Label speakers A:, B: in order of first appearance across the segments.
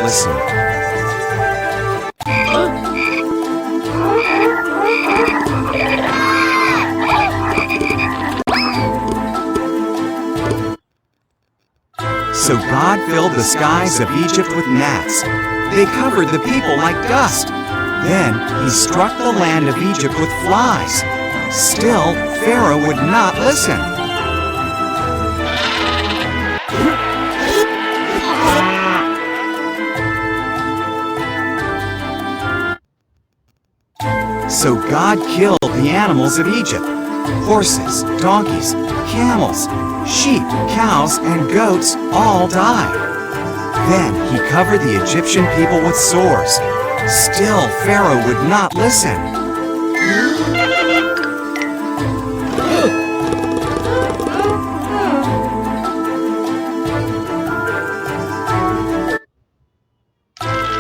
A: listen. So God filled the skies of Egypt with gnats. They covered the people like dust. Then he struck the land of Egypt with flies. Still, Pharaoh would not listen. So God killed the animals of Egypt: horses, donkeys, camels, sheep, cows, and goats all died. Then he covered the Egyptian people with sores. Still, Pharaoh would not listen.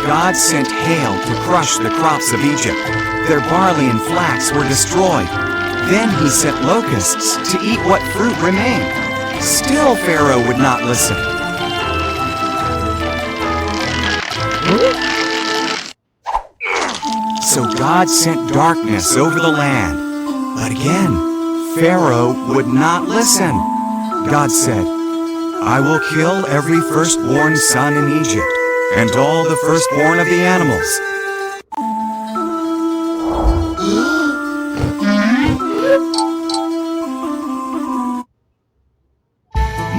A: God sent hail to crush the crops of Egypt. Their barley and flax were destroyed. Then he sent locusts to eat what fruit remained. Still, Pharaoh would not listen. So God sent darkness over the land. But again, Pharaoh would not listen. God said, "I will kill every firstborn son in Egypt, and all the firstborn of the animals."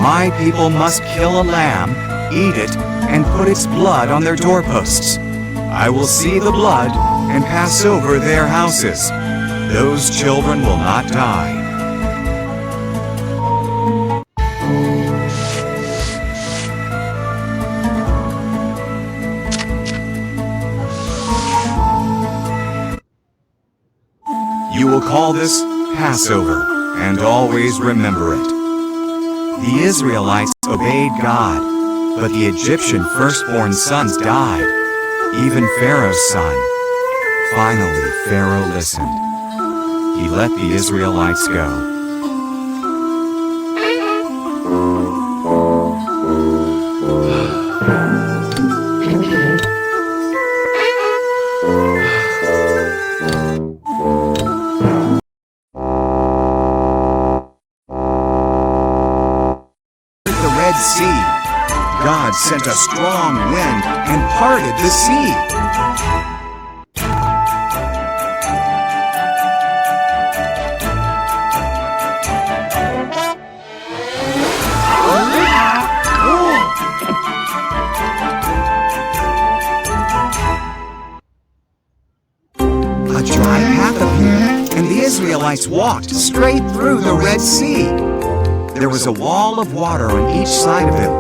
A: My people must kill a lamb, eat it, and put its blood on their doorposts. I will see the blood and pass over their houses. Those children will not die. You will call this Passover, and always remember it. The Israelites obeyed God, but the Egyptian firstborn sons died, even Pharaoh's son. Finally, Pharaoh listened. He let the Israelites go. Sea. God sent a strong wind and parted the sea. A dry path appeared, and the Israelites walked straight through the Red Sea. There was a wall of water on each side of them.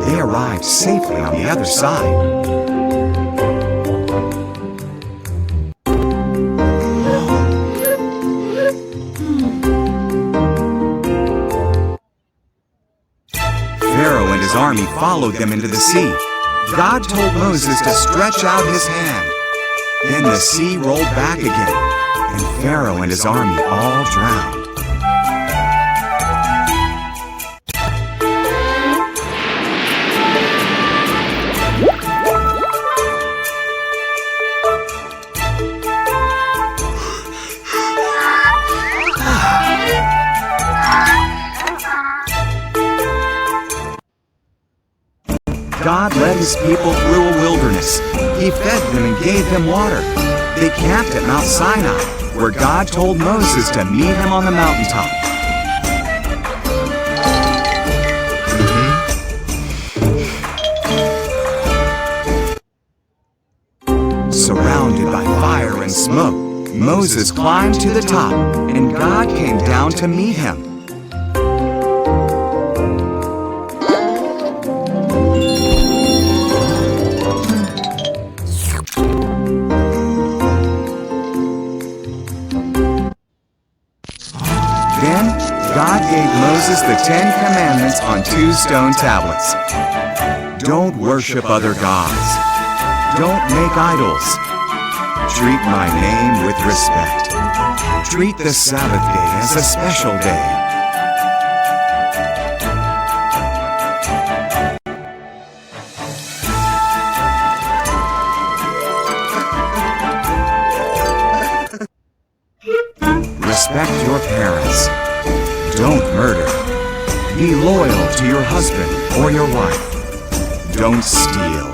A: They arrived safely on the other side. Pharaoh and his army followed them into the sea. God told Moses to stretch out his hand. Then the sea rolled back again, and Pharaoh and his army all drowned. God led his people through a wilderness. He fed them and gave them water. They camped at Mount Sinai, where God told Moses to meet him on the mountaintop. Surrounded by fire and smoke, Moses climbed to the top, and God came down to meet him. Then, God gave Moses the 10 Commandments on 2 stone tablets. Don't worship other gods. Don't make idols. Treat my name with respect. Treat the Sabbath day as a special day. Don't murder. Be loyal to your husband or your wife. Don't steal.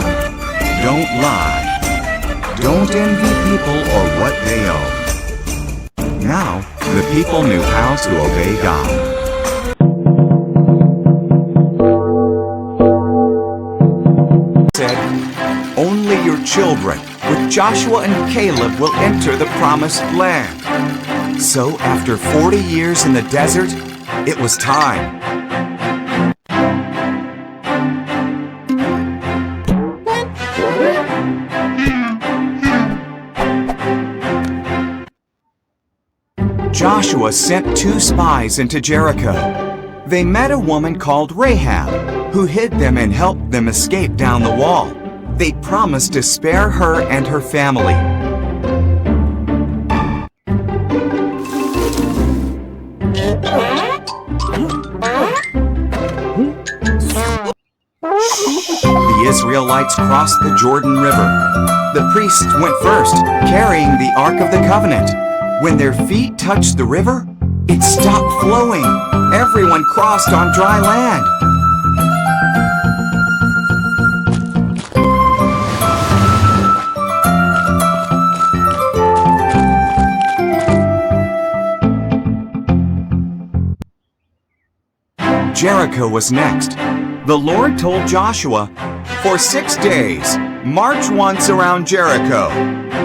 A: Don't lie. Don't envy people or what they own. Now, the people knew how to obey God. Said, only your children with Joshua and Caleb will enter the promised land. So after 40 years in the desert, it was time. Joshua sent 2 spies into Jericho. They met a woman called Rahab, who hid them and helped them escape down the wall. They promised to spare her and her family. The Israelites crossed the Jordan River. The priests went first, carrying the Ark of the Covenant. When their feet touched the river, it stopped flowing. Everyone crossed on dry land. Jericho was next. The Lord told Joshua, for 6 days, march once around Jericho.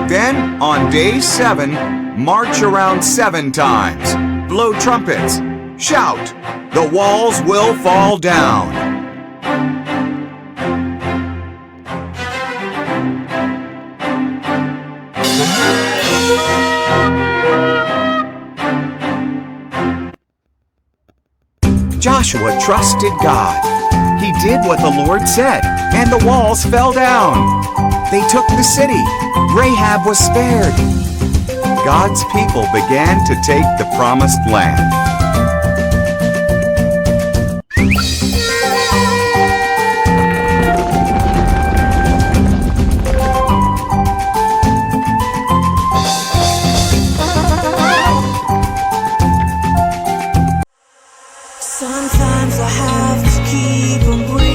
A: Then, on day 7, march around 7 times. Blow trumpets. Shout. The walls will fall down. Joshua trusted God. He did what the Lord said, and the walls fell down. They took the city. Rahab was spared. God's people began to take the promised land.
B: Sometimes I have to keep on breathing.